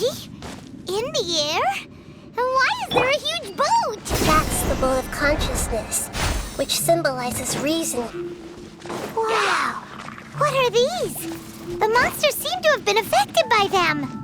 In the air? And why is there a huge boat? That's the boat of consciousness, which symbolizes reason. Wow! What are these? The monsters seem to have been affected by them.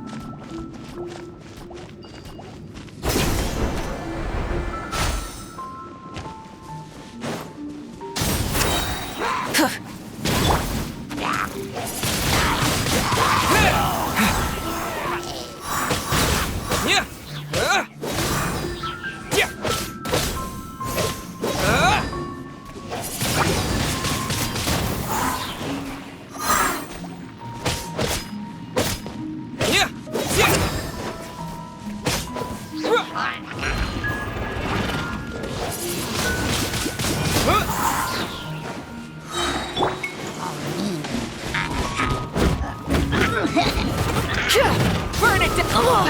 Burn it down!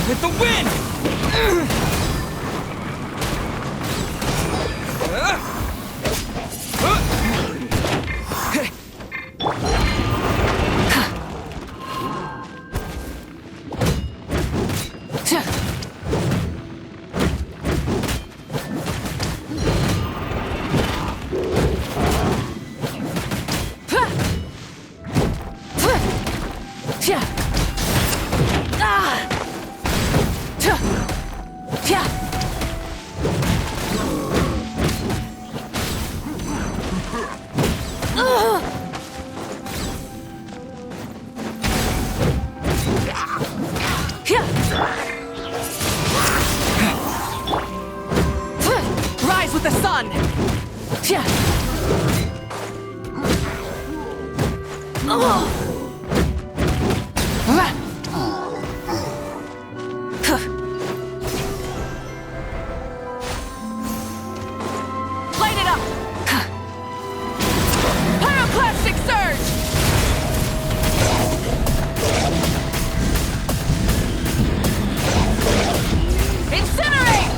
With the wind! Rise with the sun! Light it up! Pyroclastic surge! Incinerate!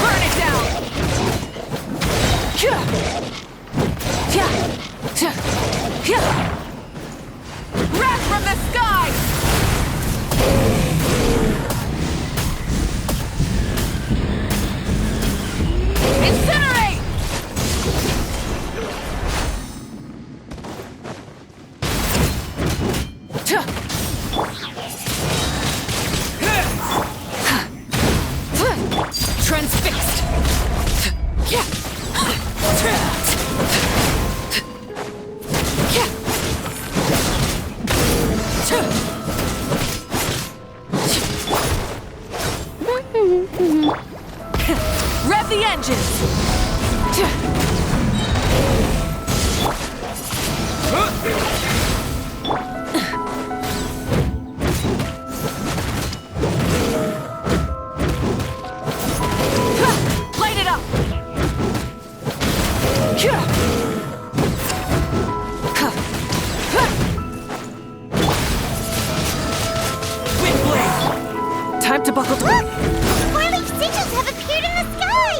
Burn it down! Wrath from the sky! Incinerate! Transfixed! Rev the engines! Light it up! Wind blade! Time to buckle down. Look! Four-leaf sigils have appeared in the sky!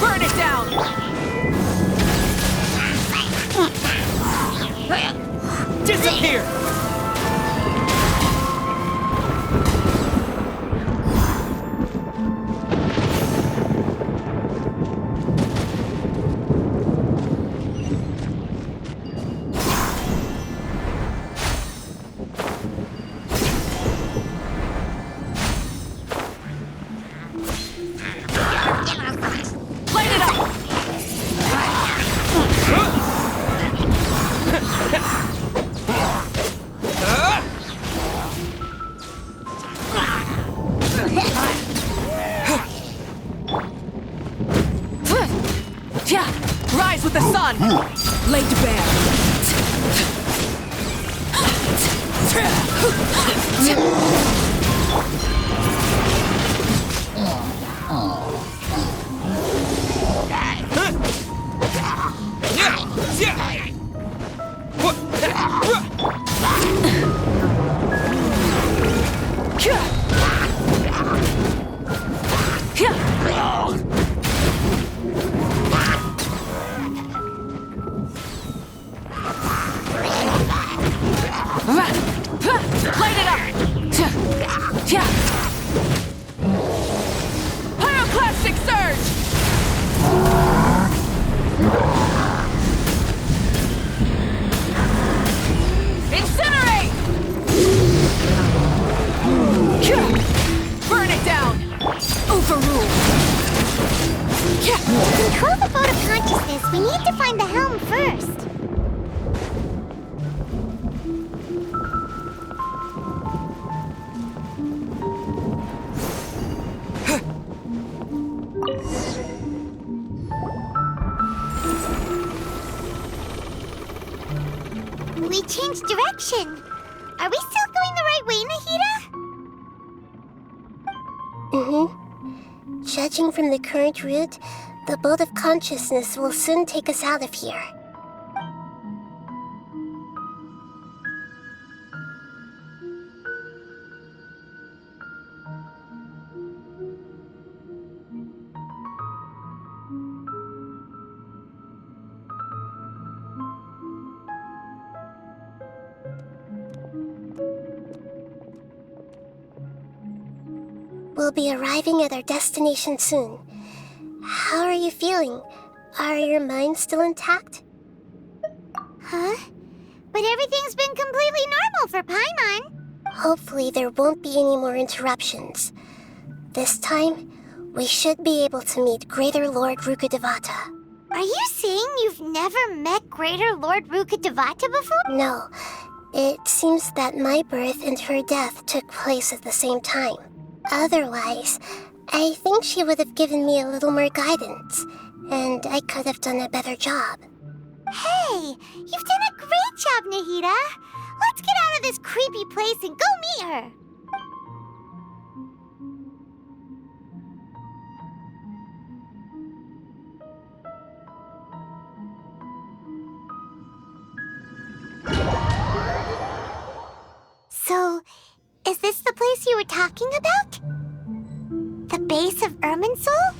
Burn it down! Disappear! Light it up! Rise with the sun! Laid bare! Light it up! Pyroclastic surge! Incinerate! Burn it down! Overrule! To control the boat of consciousness, we need to find the helm first. We changed direction. Are we still going the right way, Nahida? Judging from the current route, the boat of consciousness will soon take us out of here. We'll be arriving at our destination soon. How are you feeling? Are your minds still intact? Huh? But everything's been completely normal for Paimon. Hopefully there won't be any more interruptions. This time, we should be able to meet Greater Lord Rukkhadevata. Are you saying you've never met Greater Lord Rukkhadevata before? No, it seems that my birth and her death took place at the same time. Otherwise, I think she would have given me a little more guidance, and I could have done a better job. Hey, you've done a great job, Nahida. Let's get out of this creepy place and go meet her. So, is this the place you were talking about? The base of Irminsul?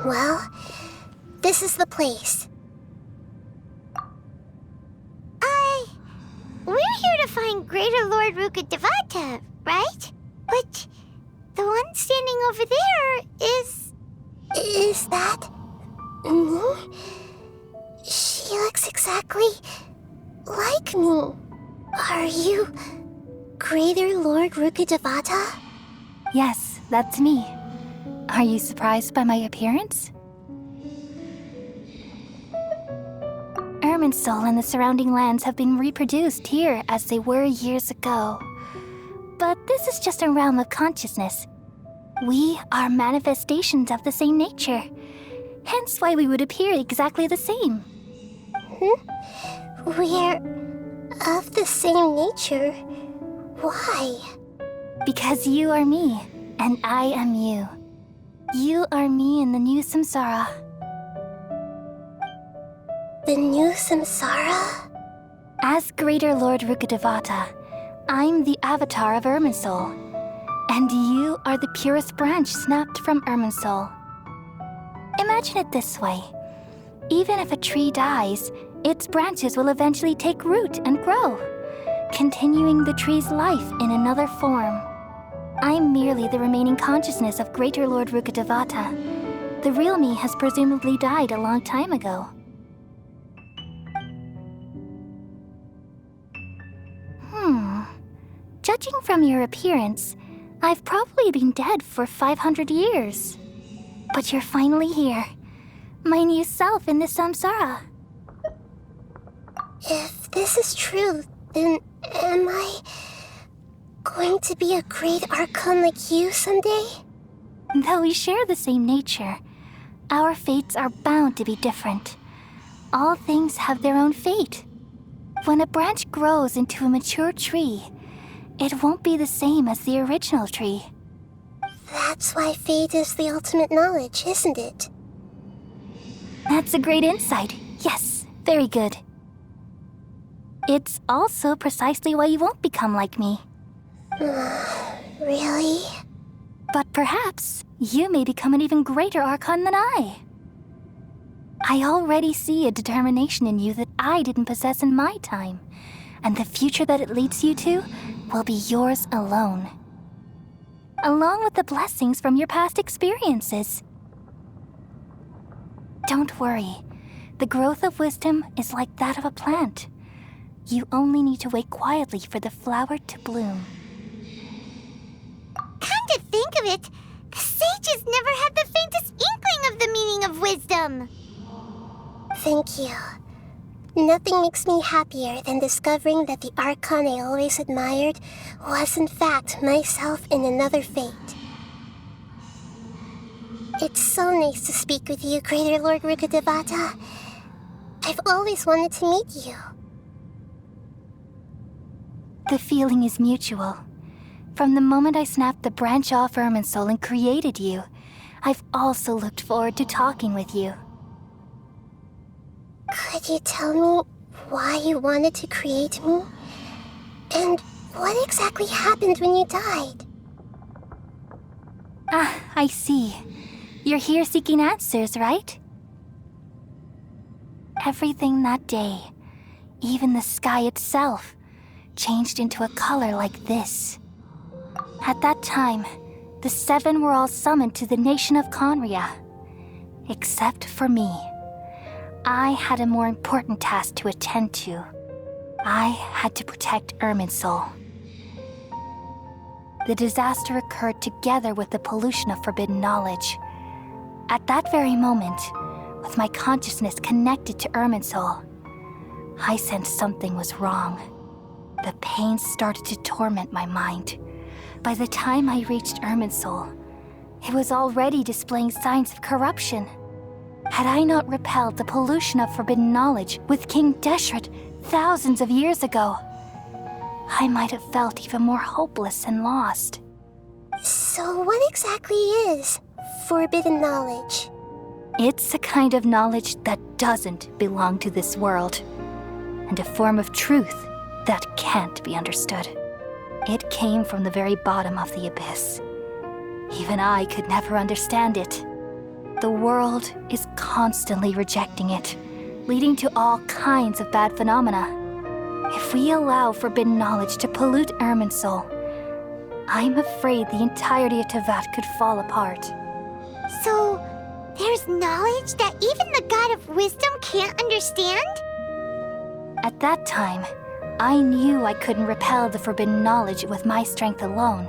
Well, this is the place. We're here to find Greater Lord Rukkhadevata, right? But the one standing over there is... Is that... me? She looks exactly like me. Are you Greater Lord Rukkhadevata? Yes, that's me. Are you surprised by my appearance? Irminsul and the surrounding lands have been reproduced here as they were years ago. But this is just a realm of consciousness. We are manifestations of the same nature. Hence why we would appear exactly the same. We're of the same nature. Why? Because you are me, and I am you. You are me in the new samsara. The new samsara? As Greater Lord Rukkhadevata, I'm the avatar of Irminsul, and you are the purest branch snapped from Irminsul. Imagine it this way. Even if a tree dies, its branches will eventually take root and grow, continuing the tree's life in another form. I'm merely the remaining consciousness of Greater Lord Rukkhadevata. The real me has presumably died a long time ago. Judging from your appearance, I've probably been dead for 500 years. But you're finally here. My new self in the samsara. If this is true, then am I going to be a great Archon like you someday? Though we share the same nature, our fates are bound to be different. All things have their own fate. When a branch grows into a mature tree, it won't be the same as the original tree. That's why fate is the ultimate knowledge, isn't it? That's a great insight. Yes, very good. It's also precisely why you won't become like me. Really? But perhaps you may become an even greater Archon than I. I already see a determination in you that I didn't possess in my time, and the future that it leads you to will be yours alone. Along with the blessings from your past experiences. Don't worry. The growth of wisdom is like that of a plant. You only need to wait quietly for the flower to bloom. Come to think of it, the sages never had the faintest inkling of the meaning of wisdom. Thank you. Nothing makes me happier than discovering that the Archon I always admired was in fact myself in another fate. It's so nice to speak with you, Greater Lord Rukkhadevata. I've always wanted to meet you. The feeling is mutual. From the moment I snapped the branch off Irminsul and created you, I've also looked forward to talking with you. Could you tell me why you wanted to create me? And what exactly happened when you died? Ah, I see. You're here seeking answers, right? Everything that day, even the sky itself, changed into a color like this. At that time, the seven were all summoned to the nation of Conria. Except for me. I had a more important task to attend to. I had to protect Irminsul. The disaster occurred together with the pollution of forbidden knowledge. At that very moment, with my consciousness connected to Irminsul, I sensed something was wrong. The pain started to torment my mind. By the time I reached Irminsul, it was already displaying signs of corruption. Had I not repelled the pollution of forbidden knowledge with King Deshret thousands of years ago, I might have felt even more hopeless and lost. So what exactly is forbidden knowledge? It's a kind of knowledge that doesn't belong to this world, and a form of truth that can't be understood. It came from the very bottom of the abyss. Even I could never understand it. The world is constantly rejecting it, leading to all kinds of bad phenomena. If we allow forbidden knowledge to pollute Irminsul, I'm afraid the entirety of Tevat could fall apart. So, there's knowledge that even the God of wisdom can't understand? At that time, I knew I couldn't repel the forbidden knowledge with my strength alone.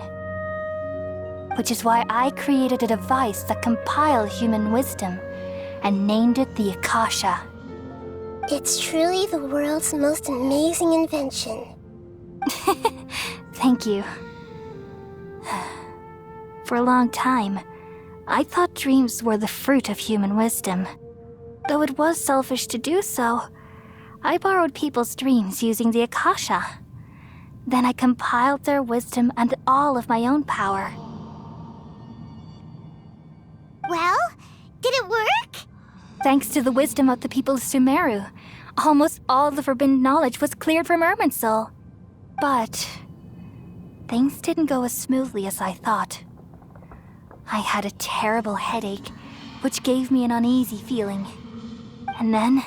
Which is why I created a device that compiled human wisdom and named it the Akasha. It's truly the world's most amazing invention. Thank you. For a long time, I thought dreams were the fruit of human wisdom. Though it was selfish to do so, I borrowed people's dreams using the Akasha. Then I compiled their wisdom and all of my own power. Well, did it work? Thanks to the wisdom of the people of Sumeru, almost all the forbidden knowledge was cleared from Irminsul. But things didn't go as smoothly as I thought. I had a terrible headache, which gave me an uneasy feeling. And then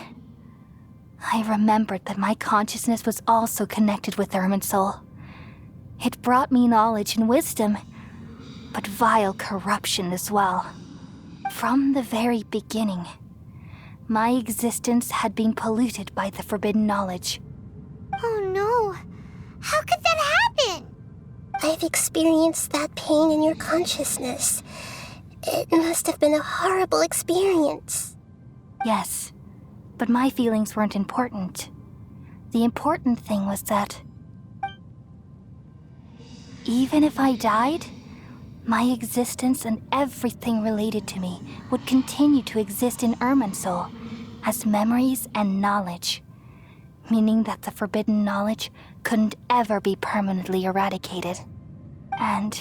I remembered that my consciousness was also connected with Irminsul. It brought me knowledge and wisdom, but vile corruption as well. From the very beginning, my existence had been polluted by the forbidden knowledge. Oh no. How could that happen? I've experienced that pain in your consciousness. It must have been a horrible experience. Yes, but my feelings weren't important. The important thing was that even if I died, my existence and everything related to me would continue to exist in Irminsul as memories and knowledge, meaning that the forbidden knowledge couldn't ever be permanently eradicated. And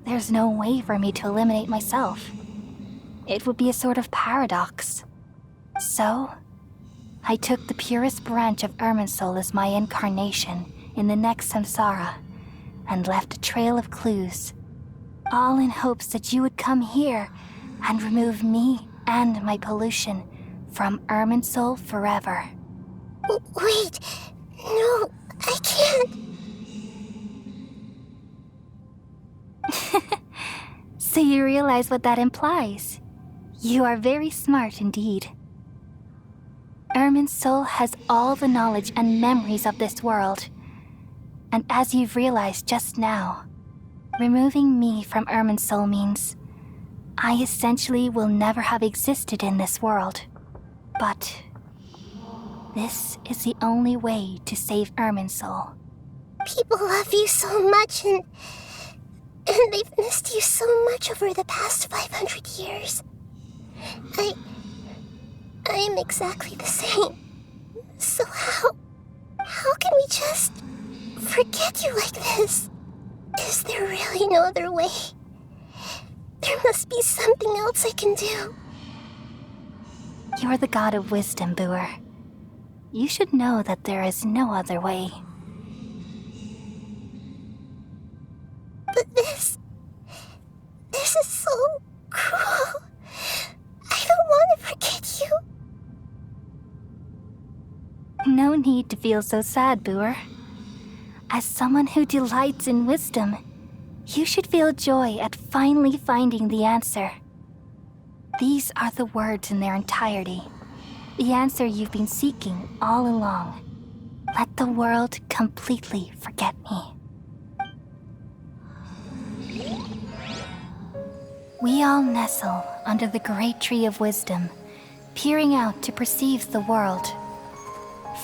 there's no way for me to eliminate myself. It would be a sort of paradox. So, I took the purest branch of Irminsul as my incarnation in the next samsara and left a trail of clues, all in hopes that you would come here and remove me and my pollution from Irminsul forever. Wait, no, I can't. So you realize what that implies. You are very smart indeed. Irminsul has all the knowledge and memories of this world. And as you've realized just now, removing me from Irminsul means I essentially will never have existed in this world. But this is the only way to save Irminsul. People love you so much, and they've missed you so much over the past 500 years. I am exactly the same. So how can we just forget you like this? Is there really no other way? There must be something else I can do. You're the god of wisdom, Booer. You should know that there is no other way. But this is so cruel. I don't want to forget you. No need to feel so sad, Booer. As someone who delights in wisdom, you should feel joy at finally finding the answer. These are the words in their entirety. The answer you've been seeking all along. Let the world completely forget me. We all nestle under the great tree of wisdom, peering out to perceive the world.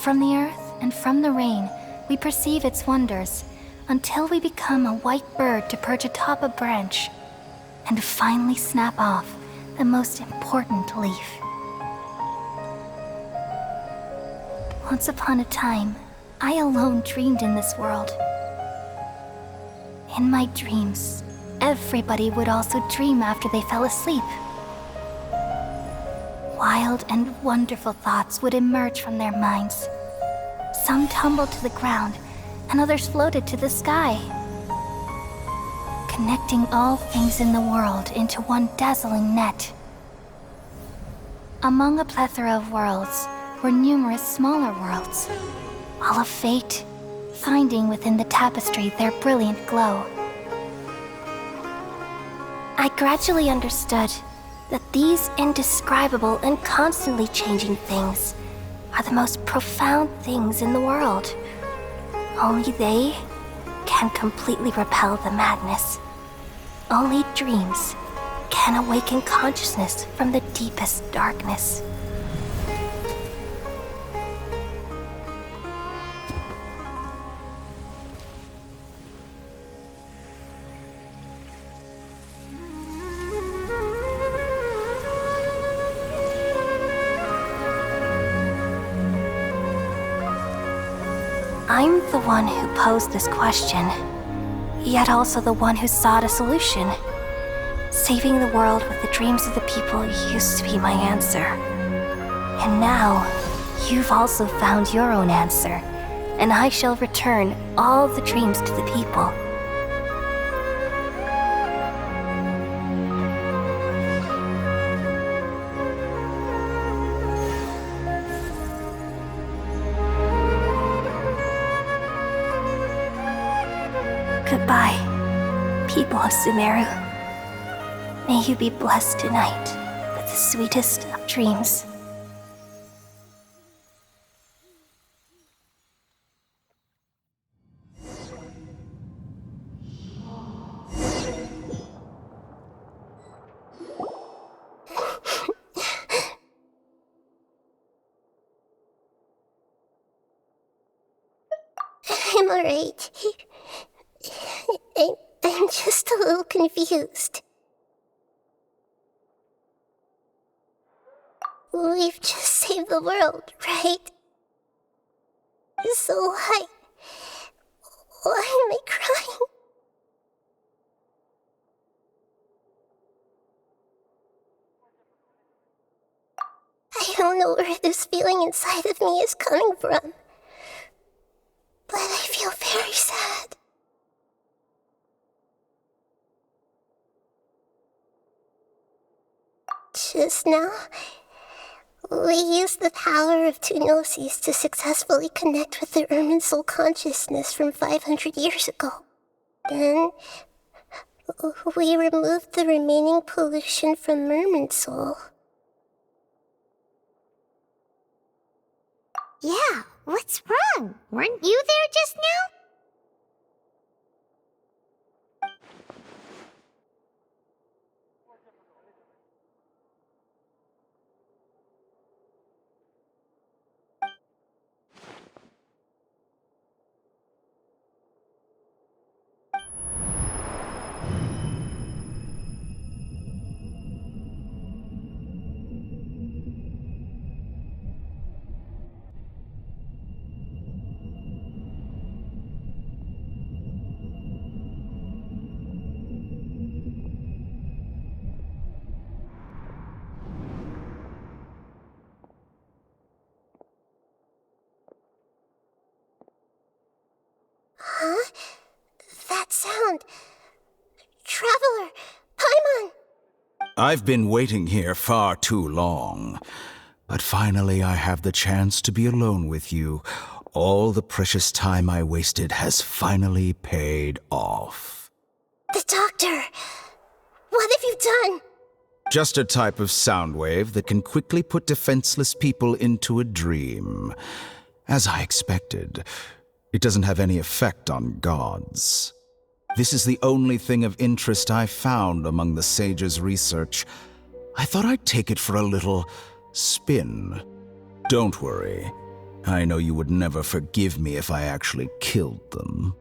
From the earth and from the rain, we perceive its wonders until we become a white bird to perch atop a branch and finally snap off the most important leaf. Once upon a time, I alone dreamed in this world. In my dreams, everybody would also dream after they fell asleep. Wild and wonderful thoughts would emerge from their minds. Some tumbled to the ground, and others floated to the sky, connecting all things in the world into one dazzling net. Among a plethora of worlds were numerous smaller worlds, all of fate, finding within the tapestry their brilliant glow. I gradually understood that these indescribable and constantly changing things are the most profound things in the world. Only they can completely repel the madness. Only dreams can awaken consciousness from the deepest darkness. I'm the one who posed this question, yet also the one who sought a solution. Saving the world with the dreams of the people used to be my answer. And now, you've also found your own answer, and I shall return all the dreams to the people. Goodbye, people of Sumeru. May you be blessed tonight with the sweetest of dreams. I'm alright. I'm just a little confused. We've just saved the world, right? So why am I crying? I don't know where this feeling inside of me is coming from, but I feel very sad. Just now, we used the power of two gnosis to successfully connect with the Irminsul consciousness from 500 years ago. Then, we removed the remaining pollution from Irminsul. Yeah, what's wrong? Weren't you there just now? Huh? That sound. Traveler! Paimon! I've been waiting here far too long. But finally I have the chance to be alone with you. All the precious time I wasted has finally paid off. The doctor! What have you done? Just a type of sound wave that can quickly put defenseless people into a dream. As I expected, it doesn't have any effect on gods. This is the only thing of interest I found among the sage's research. I thought I'd take it for a little spin. Don't worry. I know you would never forgive me if I actually killed them.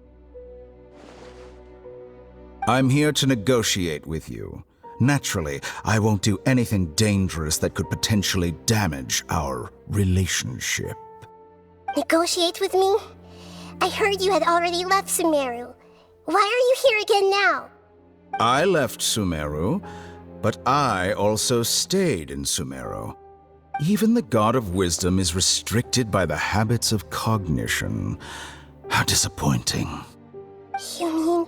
I'm here to negotiate with you. Naturally, I won't do anything dangerous that could potentially damage our relationship. Negotiate with me? I heard you had already left Sumeru. Why are you here again now? I left Sumeru, but I also stayed in Sumeru. Even the God of Wisdom is restricted by the habits of cognition. How disappointing. You mean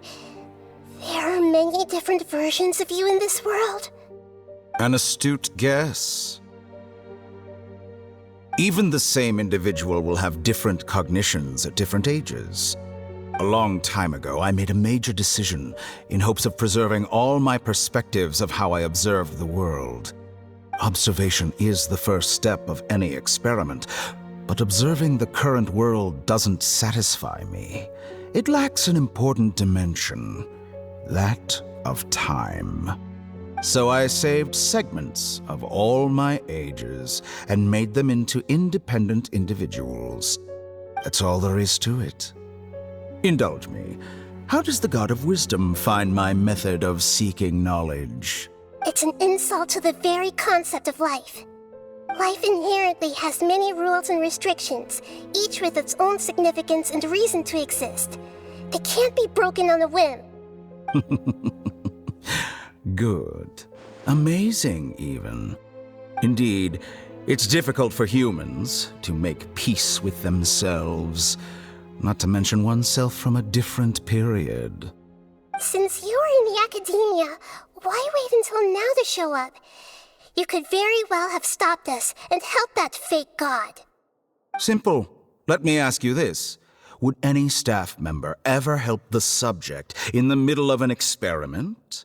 there are many different versions of you in this world? An astute guess. Even the same individual will have different cognitions at different ages. A long time ago, I made a major decision in hopes of preserving all my perspectives of how I observed the world. Observation is the first step of any experiment, but observing the current world doesn't satisfy me. It lacks an important dimension, that of time. So I saved segments of all my ages and made them into independent individuals. That's all there is to it. Indulge me. How does the God of Wisdom find my method of seeking knowledge? It's an insult to the very concept of life. Life inherently has many rules and restrictions, each with its own significance and reason to exist. They can't be broken on a whim. Good. Amazing, even. Indeed, it's difficult for humans to make peace with themselves, not to mention oneself from a different period. Since you're in the academia, why wait until now to show up? You could very well have stopped us and helped that fake god. Simple. Let me ask you this. Would any staff member ever help the subject in the middle of an experiment?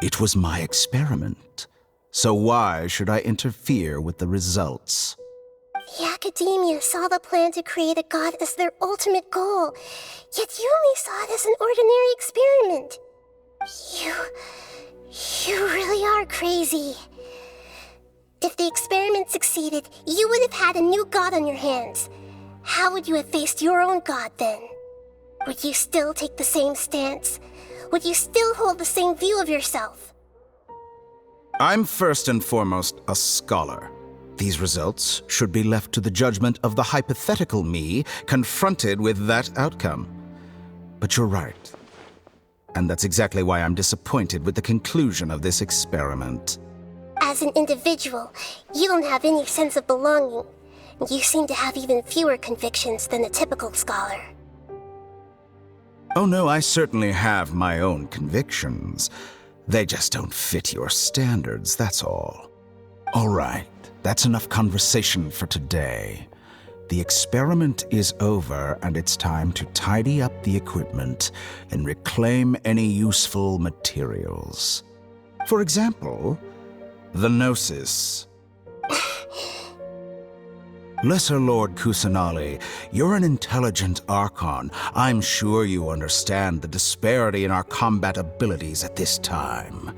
It was my experiment. So why should I interfere with the results? The academia saw the plan to create a god as their ultimate goal, yet you only saw it as an ordinary experiment. You really are crazy. If the experiment succeeded, you would have had a new god on your hands. How would you have faced your own god then? would you still take the same stance? Would you still hold the same view of yourself? I'm first and foremost a scholar. These results should be left to the judgment of the hypothetical me confronted with that outcome. But you're right. And that's exactly why I'm disappointed with the conclusion of this experiment. As an individual, you don't have any sense of belonging. You seem to have even fewer convictions than a typical scholar. Oh no, I certainly have my own convictions. They just don't fit your standards, that's all. All right, that's enough conversation for today. The experiment is over, and it's time to tidy up the equipment and reclaim any useful materials. For example, the Gnosis. Lesser Lord Kusanali, you're an intelligent Archon. I'm sure you understand the disparity in our combat abilities at this time.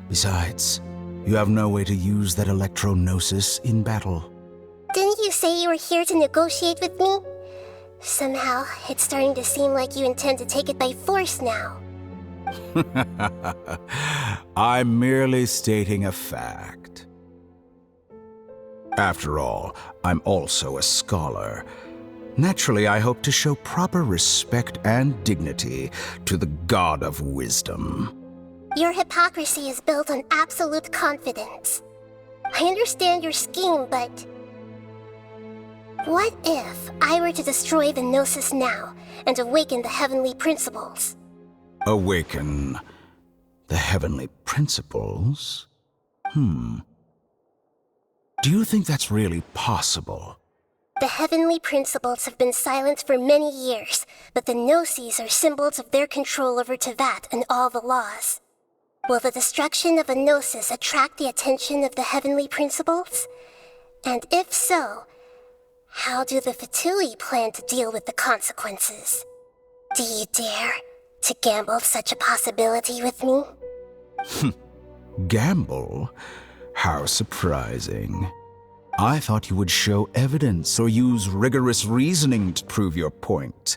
Besides, you have no way to use that Electro-Gnosis in battle. Didn't you say you were here to negotiate with me? Somehow, it's starting to seem like you intend to take it by force now. I'm merely stating a fact. After all, I'm also a scholar. Naturally, I hope to show proper respect and dignity to the God of Wisdom. Your hypocrisy is built on absolute confidence. I understand your scheme, but... what if I were to destroy the Gnosis now and awaken the heavenly principles? Awaken the heavenly principles? Do you think that's really possible? The heavenly principles have been silent for many years, but the Gnosis are symbols of their control over Teyvat and all the laws. Will the destruction of a Gnosis attract the attention of the heavenly principles? And if so, how do the Fatui plan to deal with the consequences? Do you dare to gamble such a possibility with me? Gamble? How surprising. I thought you would show evidence or use rigorous reasoning to prove your point.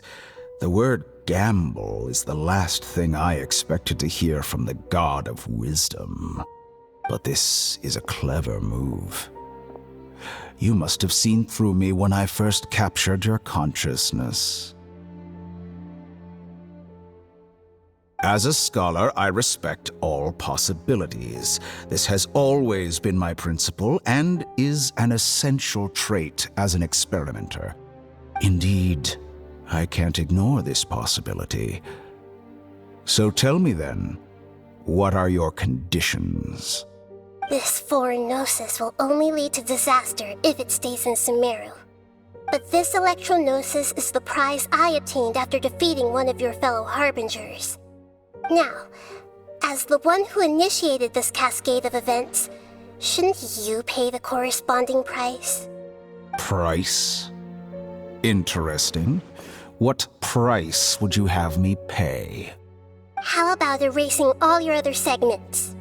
The word gamble is the last thing I expected to hear from the God of Wisdom. But this is a clever move. You must have seen through me when I first captured your consciousness. As a scholar, I respect all possibilities. This has always been my principle and is an essential trait as an experimenter. Indeed, I can't ignore this possibility. So tell me then, what are your conditions? This foreign Gnosis will only lead to disaster if it stays in Sumeru. But this Electro-Gnosis is the prize I obtained after defeating one of your fellow Harbingers. Now, as the one who initiated this cascade of events, shouldn't you pay the corresponding price? Price? Interesting. What price would you have me pay? How about erasing all your other segments?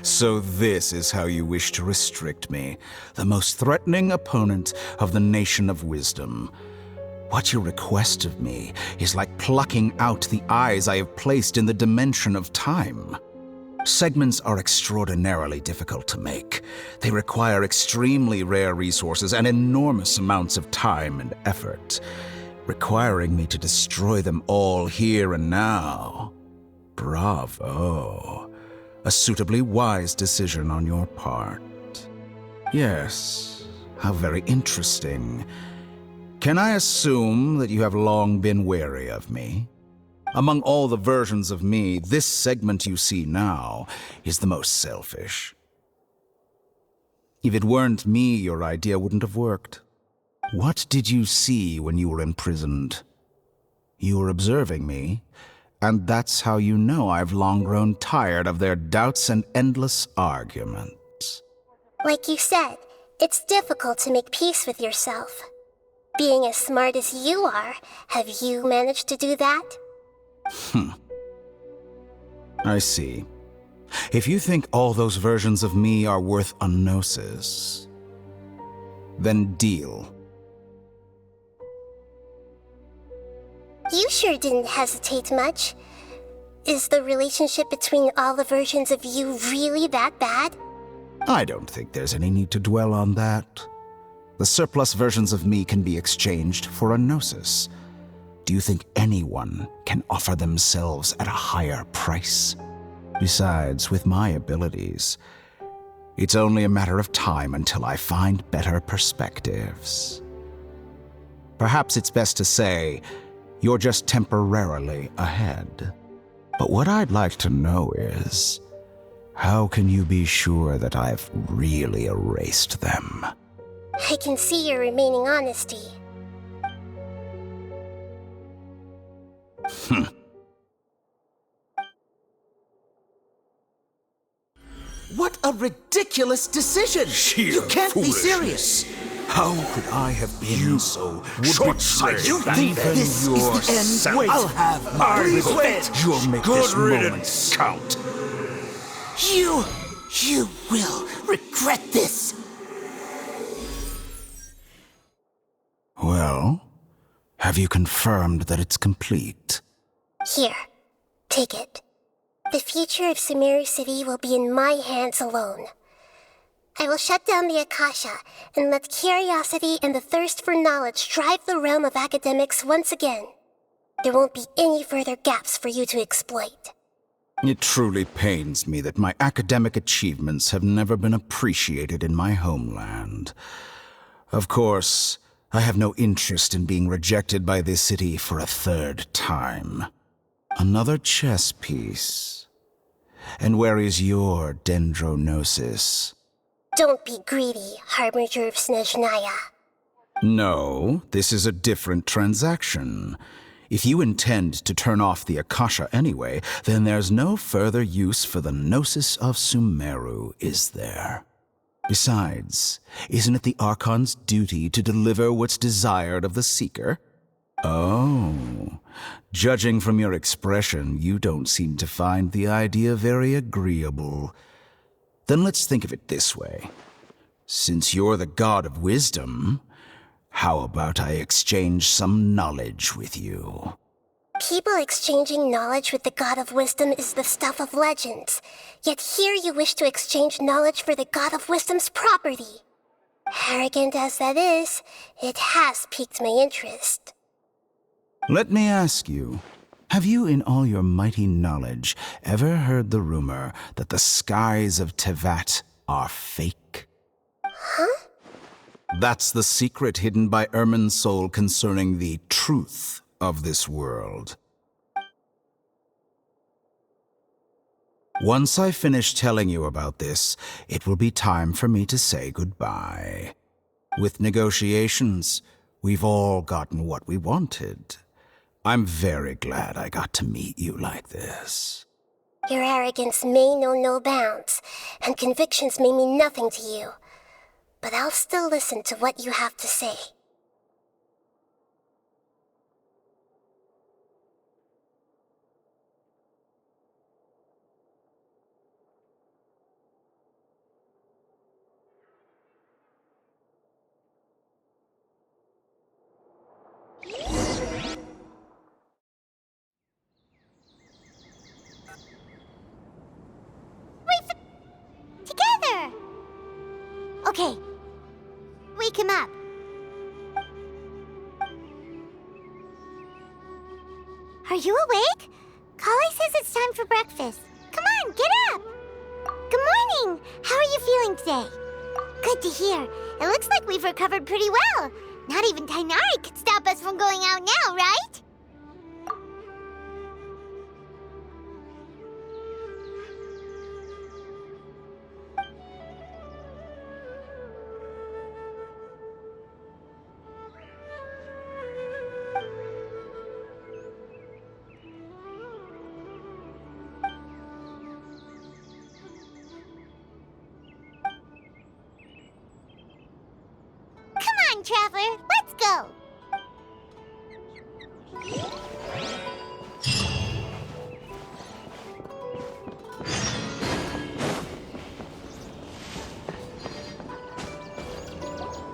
So this is how you wish to restrict me, the most threatening opponent of the Nation of Wisdom. What you request of me is like plucking out the eyes I have placed in the dimension of time. Segments are extraordinarily difficult to make. They require extremely rare resources and enormous amounts of time and effort, requiring me to destroy them all here and now. Bravo. A suitably wise decision on your part. Yes, how very interesting. Can I assume that you have long been wary of me? Among all the versions of me, this segment you see now is the most selfish. If it weren't me, your idea wouldn't have worked. What did you see when you were imprisoned? You were observing me, and that's how you know I've long grown tired of their doubts and endless arguments. Like you said, it's difficult to make peace with yourself. Being as smart as you are, have you managed to do that? I see. If you think all those versions of me are worth a gnosis, then deal. You sure didn't hesitate much. Is the relationship between all the versions of you really that bad? I don't think there's any need to dwell on that. The surplus versions of me can be exchanged for a gnosis. Do you think anyone can offer themselves at a higher price? Besides, with my abilities, it's only a matter of time until I find better perspectives. Perhaps it's best to say you're just temporarily ahead. But what I'd like to know is, how can you be sure that I've really erased them? I can see your remaining honesty. What a ridiculous decision! You can't be serious! How could I have been so short-sighted? You think this is the end? I'll have my revenge! You'll make this moment count. You will regret this! Well, have you confirmed that it's complete? Here, take it. The future of Sumeru City will be in my hands alone. I will shut down the Akasha and let curiosity and the thirst for knowledge drive the realm of academics once again. There won't be any further gaps for you to exploit. It truly pains me that my academic achievements have never been appreciated in my homeland. Of course, I have no interest in being rejected by this city for a third time. Another chess piece. And where is your dendronosis? Don't be greedy, Harbinger of Snezhnaya. No, this is a different transaction. If you intend to turn off the Akasha anyway, then there's no further use for the Gnosis of Sumeru, is there? Besides, isn't it the Archon's duty to deliver what's desired of the Seeker? Oh, judging from your expression, you don't seem to find the idea very agreeable. Then let's think of it this way. Since you're the god of wisdom, how about I exchange some knowledge with you? People exchanging knowledge with the god of wisdom is the stuff of legends. Yet here you wish to exchange knowledge for the god of wisdom's property. Arrogant as that is, it has piqued my interest. Let me ask you, have you in all your mighty knowledge ever heard the rumor that the skies of Tevat are fake? Huh? That's the secret hidden by Irminsul concerning the truth of this world. Once I finish telling you about this, it will be time for me to say goodbye. With negotiations, we've all gotten what we wanted. I'm very glad I got to meet you like this. Your arrogance may know no bounds, and convictions may mean nothing to you. But I'll still listen to what you have to say. Together! Okay. Wake him up. Are you awake? Kali says it's time for breakfast. Come on, get up! Good morning! How are you feeling today? Good to hear. It looks like we've recovered pretty well. Not even Tainari could stop us from going out now, right? Come on, Traveler, let's go!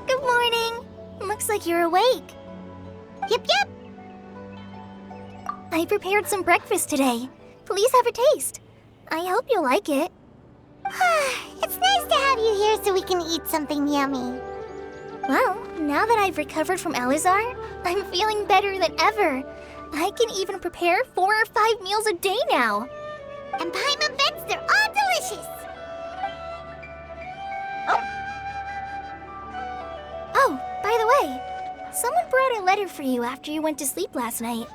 Good morning. Looks like you're awake. Yep, yep. I prepared some breakfast today. Please have a taste. I hope you'll like it. It's nice to have you here so we can eat something yummy. Well, now that I've recovered from Elazar, I'm feeling better than ever. I can even prepare 4 or 5 meals a day now. And Paimon bets they're all delicious. Oh, by the way, someone brought a letter for you after you went to sleep last night.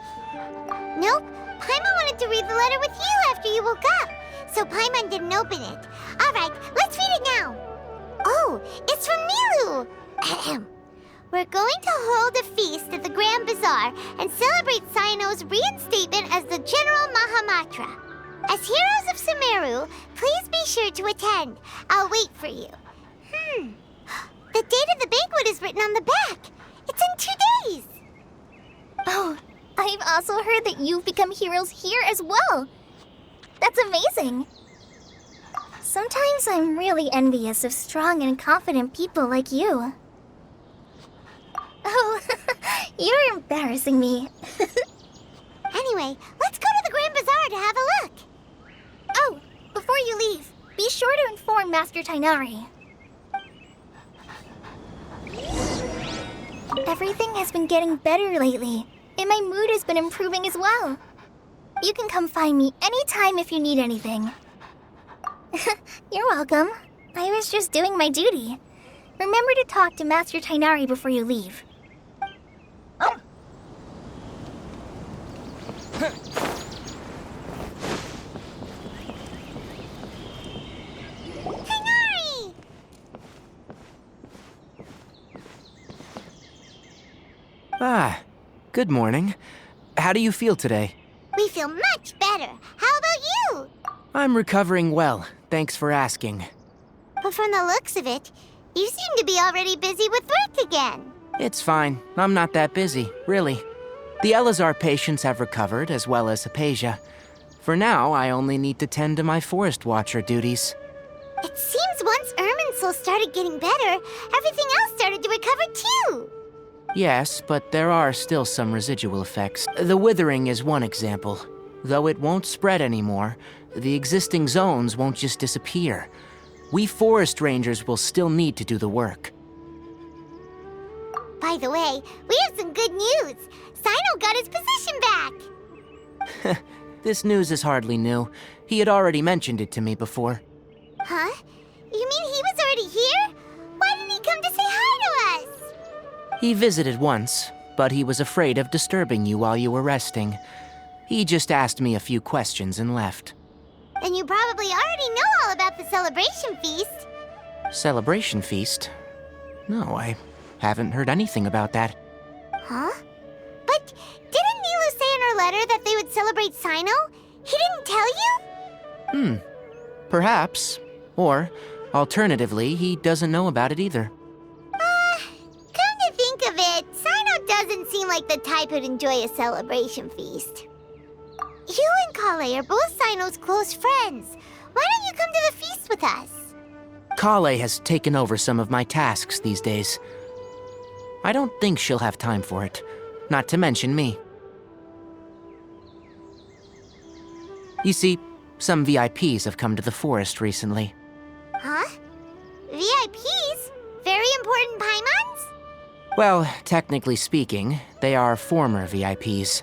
Nope, Paimon wanted to read the letter with you after you woke up, so Paimon didn't open it. All right, let's read it now. Oh, it's from Milu. Ahem. We're going to hold a feast at the Grand Bazaar and celebrate Sino's reinstatement as the General Mahamatra. As heroes of Sumeru, please be sure to attend. I'll wait for you. The date of the banquet is written on the back. It's in 2 days. Oh, I've also heard that you've become heroes here as well. That's amazing. Sometimes I'm really envious of strong and confident people like you. Oh, you're embarrassing me. Anyway, let's go to the Grand Bazaar to have a look. Oh, before you leave, be sure to inform Master Tainari. Everything has been getting better lately, and my mood has been improving as well. You can come find me anytime if you need anything. You're welcome. I was just doing my duty. Remember to talk to Master Tainari before you leave. Tainari! Ah, good morning. How do you feel today? We feel much better. How about you? I'm recovering well, thanks for asking. But from the looks of it, you seem to be already busy with work again. It's fine, I'm not that busy, really. The Elazar patients have recovered, as well as Hypatia. For now, I only need to tend to my Forest Watcher duties. It seems once Irminsul started getting better, everything else started to recover too. Yes, but there are still some residual effects. The withering is one example. Though it won't spread anymore, the existing zones won't just disappear. We forest rangers will still need to do the work. By the way, we have some good news. Sino got his position back. This news is hardly new. He had already mentioned it to me before. Huh? You mean he was already here? Why didn't he come to say hi to us? He visited once, but he was afraid of disturbing you while you were resting. He just asked me a few questions and left. Then you probably already know all about the celebration feast. Celebration feast? No, I haven't heard anything about that. Huh? But didn't Nilu say in her letter that they would celebrate Sino? He didn't tell you? Perhaps. Or, alternatively, he doesn't know about it either. Come to think of it, Sino doesn't seem like the type who'd enjoy a celebration feast. You and Kale are both Sino's close friends. Why don't you come to the feast with us? Kale has taken over some of my tasks these days. I don't think she'll have time for it, not to mention me. You see, some VIPs have come to the forest recently. Huh? VIPs? Very important Paimons? Well, technically speaking, they are former VIPs.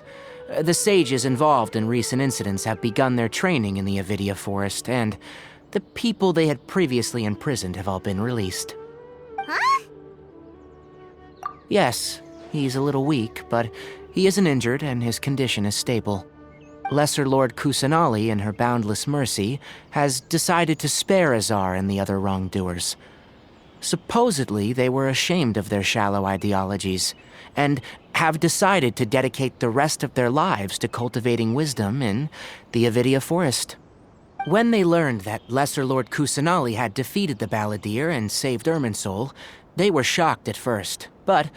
The sages involved in recent incidents have begun their training in the Avidia Forest, and the people they had previously imprisoned have all been released. Huh? Yes, he's a little weak, but he isn't injured and his condition is stable. Lesser Lord Kusanali, in her boundless mercy, has decided to spare Azar and the other wrongdoers. Supposedly, they were ashamed of their shallow ideologies, and have decided to dedicate the rest of their lives to cultivating wisdom in the Avidia Forest. When they learned that Lesser Lord Kusanali had defeated the Balladeer and saved Irminsul, they were shocked at first, but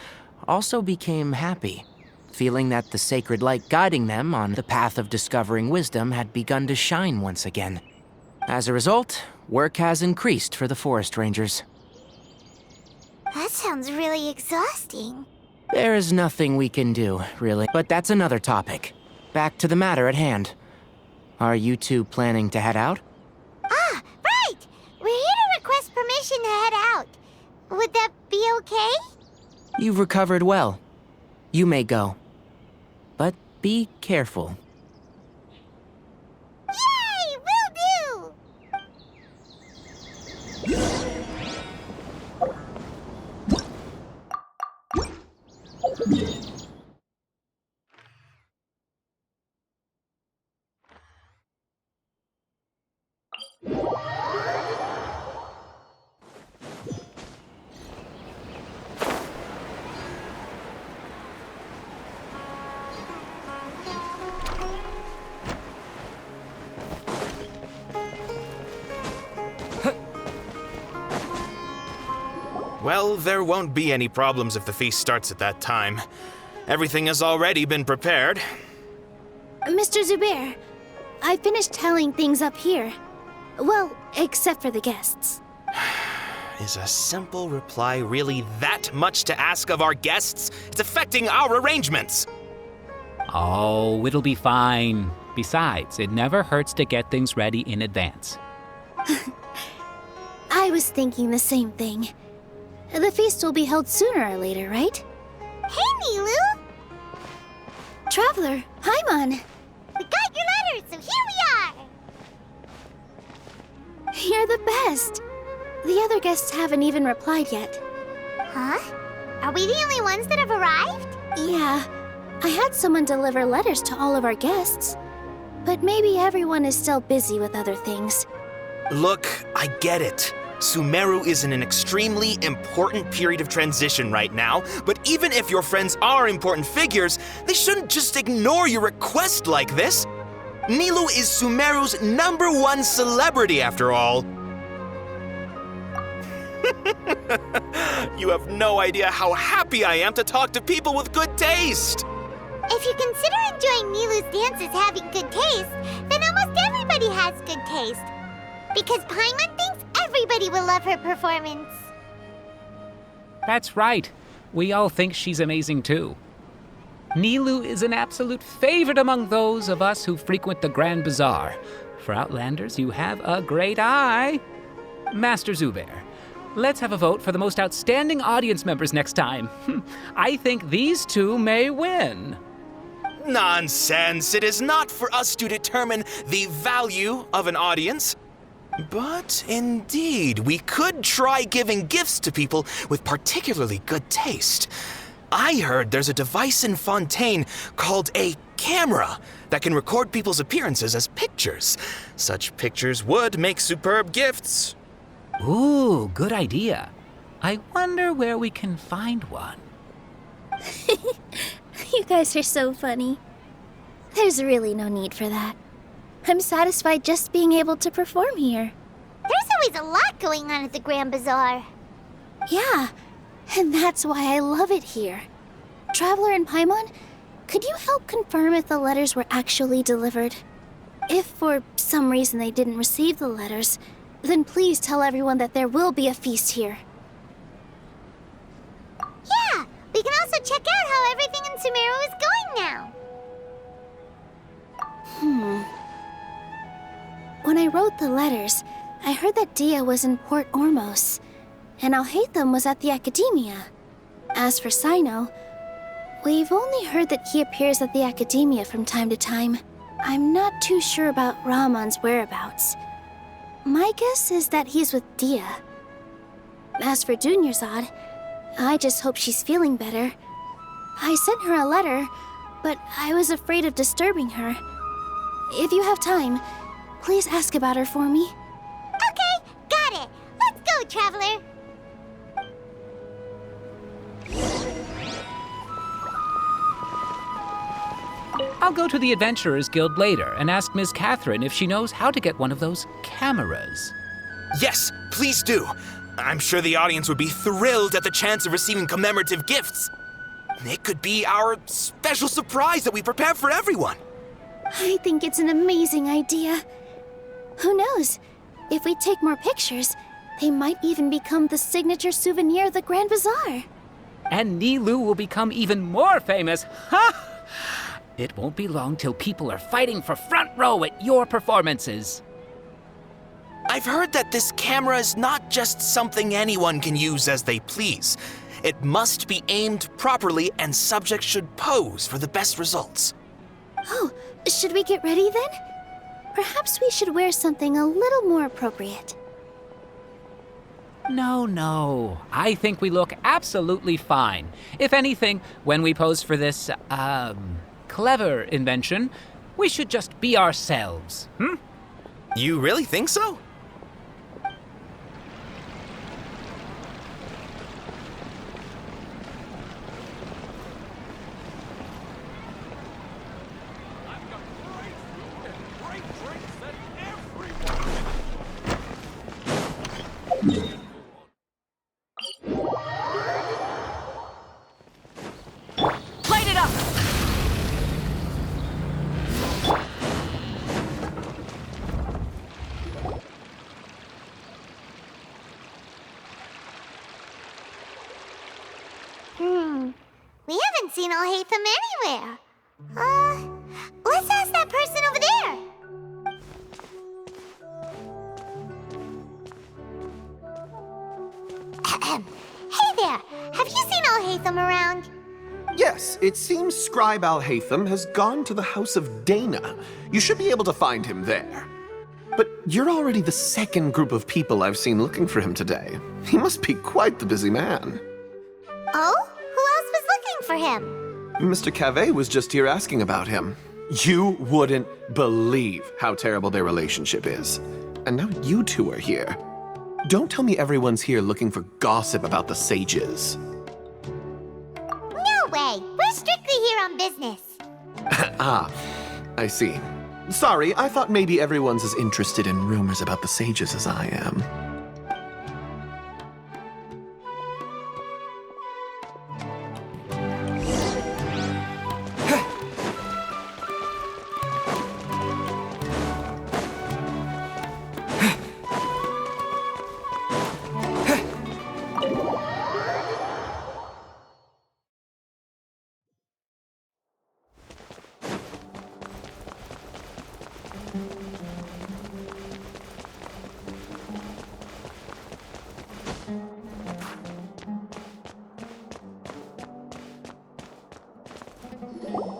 also became happy, feeling that the sacred light guiding them on the path of discovering wisdom had begun to shine once again. As a result, work has increased for the forest rangers. That sounds really exhausting. There is nothing we can do, really, but that's another topic. back to the matter at hand. Are you two planning to head out? Ah, right! We're here to request permission to head out. Would that be okay? You've recovered well. You may go. But be careful. Yay! Will do! Well, there won't be any problems if the feast starts at that time. Everything has already been prepared. Mr. Zubair, I finished tallying things up here. Well, except for the guests. Is a simple reply really that much to ask of our guests? It's affecting our arrangements. Oh, it'll be fine. Besides, it never hurts to get things ready in advance. I was thinking the same thing. The feast will be held sooner or later, right? Hey, Nilu! Traveler, Paimon! We got your letters, so here we are! You're the best! The other guests haven't even replied yet. Huh? Are we the only ones that have arrived? Yeah, I had someone deliver letters to all of our guests. But maybe everyone is still busy with other things. Look, I get it. Sumeru is in an extremely important period of transition right now, but even if your friends are important figures, they shouldn't just ignore your request like this. Nilou is Sumeru's #1 celebrity after all. You have no idea how happy I am to talk to people with good taste. If you consider enjoying Nilu's dances having good taste, then almost everybody has good taste. Because Paimon thinks everybody will love her performance. That's right. We all think she's amazing too. Nilou is an absolute favorite among those of us who frequent the Grand Bazaar. For Outlanders, you have a great eye. Master Zubair, let's have a vote for the most outstanding audience members next time. I think these two may win. Nonsense! It is not for us to determine the value of an audience. But indeed, we could try giving gifts to people with particularly good taste. I heard there's a device in Fontaine called a camera that can record people's appearances as pictures. Such pictures would make superb gifts. Ooh, good idea. I wonder where we can find one. You guys are so funny. There's really no need for that. I'm satisfied just being able to perform here. There's always a lot going on at the Grand Bazaar. Yeah, and that's why I love it here. Traveler and Paimon, could you help confirm if the letters were actually delivered? If for some reason they didn't receive the letters, then please tell everyone that there will be a feast here. Yeah, we can also check out how everything in Sumeru is going now. When I wrote the letters, I heard that Dia was in Port Ormos, and Alhaitham was at the Academia. As for Sino, we've only heard that he appears at the Academia from time to time. I'm not too sure about Rahman's whereabouts. My guess is that he's with Dia. As for Dunyarzad, I just hope she's feeling better. I sent her a letter, but I was afraid of disturbing her. If you have time, please ask about her for me. Okay, got it. Let's go, Traveler. I'll go to the Adventurers Guild later and ask Ms. Catherine if she knows how to get one of those cameras. Yes, please do. I'm sure the audience would be thrilled at the chance of receiving commemorative gifts. It could be our special surprise that we prepare for everyone. I think it's an amazing idea. Who knows? If we take more pictures, they might even become the signature souvenir of the Grand Bazaar. And Nilou will become even more famous. Ha! It won't be long till people are fighting for front row at your performances. I've heard that this camera is not just something anyone can use as they please. It must be aimed properly, and subjects should pose for the best results. Oh, should we get ready then? Perhaps we should wear something a little more appropriate. No. I think we look absolutely fine. If anything, when we pose for this, clever invention, we should just be ourselves, You really think so? Light it up! We haven't seen Alhaitham anywhere. Let's ask that person over there. Hey there, have you seen Alhaitham around? Yes, it seems Scribe Alhaitham has gone to the House of Dana. You should be able to find him there. But you're already the second group of people I've seen looking for him today. He must be quite the busy man. Oh? Who else was looking for him? Mr. Cave was just here asking about him. You wouldn't believe how terrible their relationship is. And now you two are here. Don't tell me everyone's here looking for gossip about the sages. No way. We're strictly here on business. Ah, I see. Sorry, I thought maybe everyone's as interested in rumors about the sages as I am.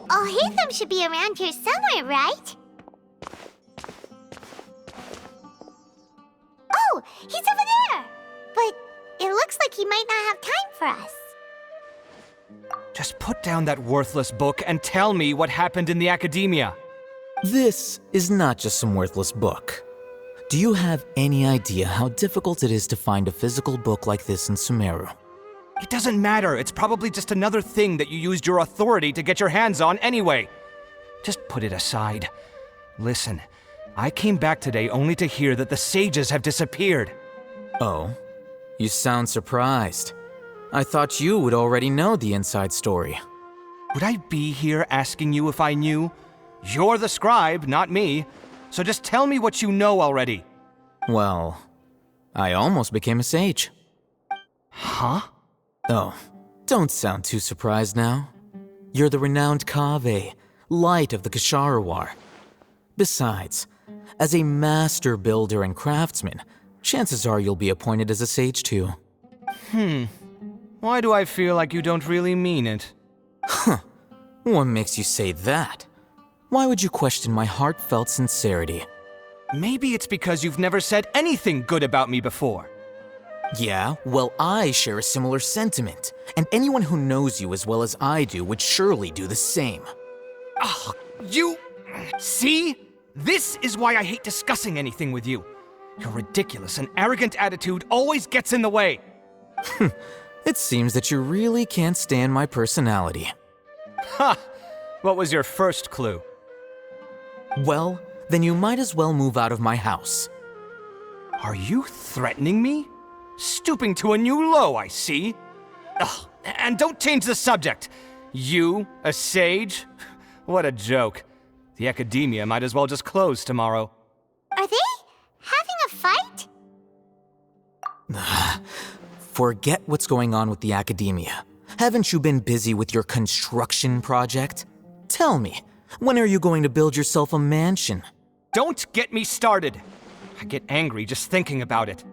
Alhaitham should be around here somewhere, right? Oh, he's over there! But it looks like he might not have time for us. Just put down that worthless book and tell me what happened in the academia. This is not just some worthless book. Do you have any idea how difficult it is to find a physical book like this in Sumeru? It doesn't matter. It's probably just another thing that you used your authority to get your hands on anyway. Just put it aside. Listen, I came back today only to hear that the sages have disappeared. Oh, you sound surprised. I thought you would already know the inside story. Would I be here asking you if I knew? You're the scribe, not me. So just tell me what you know already. Well, I almost became a sage. Huh? Oh, don't sound too surprised now. You're the renowned Kaveh, light of the Ksharawar. Besides, as a master builder and craftsman, chances are you'll be appointed as a sage too. Why do I feel like you don't really mean it? Huh. What makes you say that? Why would you question my heartfelt sincerity? Maybe it's because you've never said anything good about me before. Yeah, well, I share a similar sentiment, and anyone who knows you as well as I do would surely do the same. Ugh, you... See? This is why I hate discussing anything with you. Your ridiculous and arrogant attitude always gets in the way. It seems that you really can't stand my personality. Ha! What was your first clue? Well, then you might as well move out of my house. Are you threatening me? Stooping to a new low, I see. Ugh, and don't change the subject. You, a sage? What a joke. The academia might as well just close tomorrow. Are they having a fight? Forget what's going on with the academia. Haven't you been busy with your construction project? Tell me, when are you going to build yourself a mansion? Don't get me started. I get angry just thinking about it.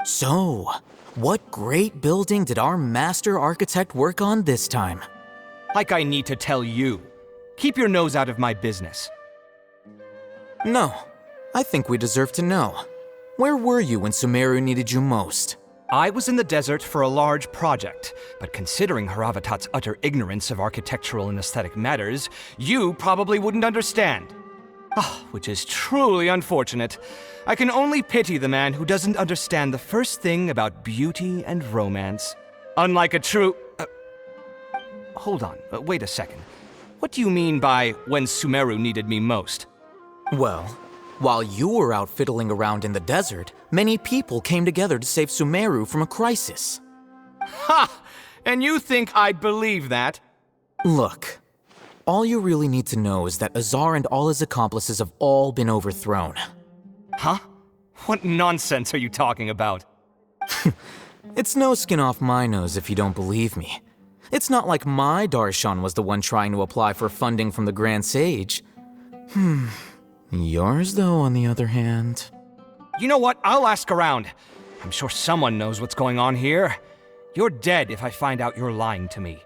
So, what great building did our master architect work on this time? Like I need to tell you. Keep your nose out of my business. No, I think we deserve to know. Where were you when Sumeru needed you most? I was in the desert for a large project, but considering Haravatat's utter ignorance of architectural and aesthetic matters, you probably wouldn't understand. Which is truly unfortunate. I can only pity the man who doesn't understand the first thing about beauty and romance. Unlike a true... hold on, wait a second. What do you mean by when Sumeru needed me most? Well, while you were out fiddling around in the desert, many people came together to save Sumeru from a crisis. Ha! And you think I'd believe that? Look, all you really need to know is that Azar and all his accomplices have all been overthrown. Huh? What nonsense are you talking about? It's no skin off my nose if you don't believe me. It's not like my Darshan was the one trying to apply for funding from the Grand Sage. Yours, though, on the other hand... You know what? I'll ask around. I'm sure someone knows what's going on here. You're dead if I find out you're lying to me.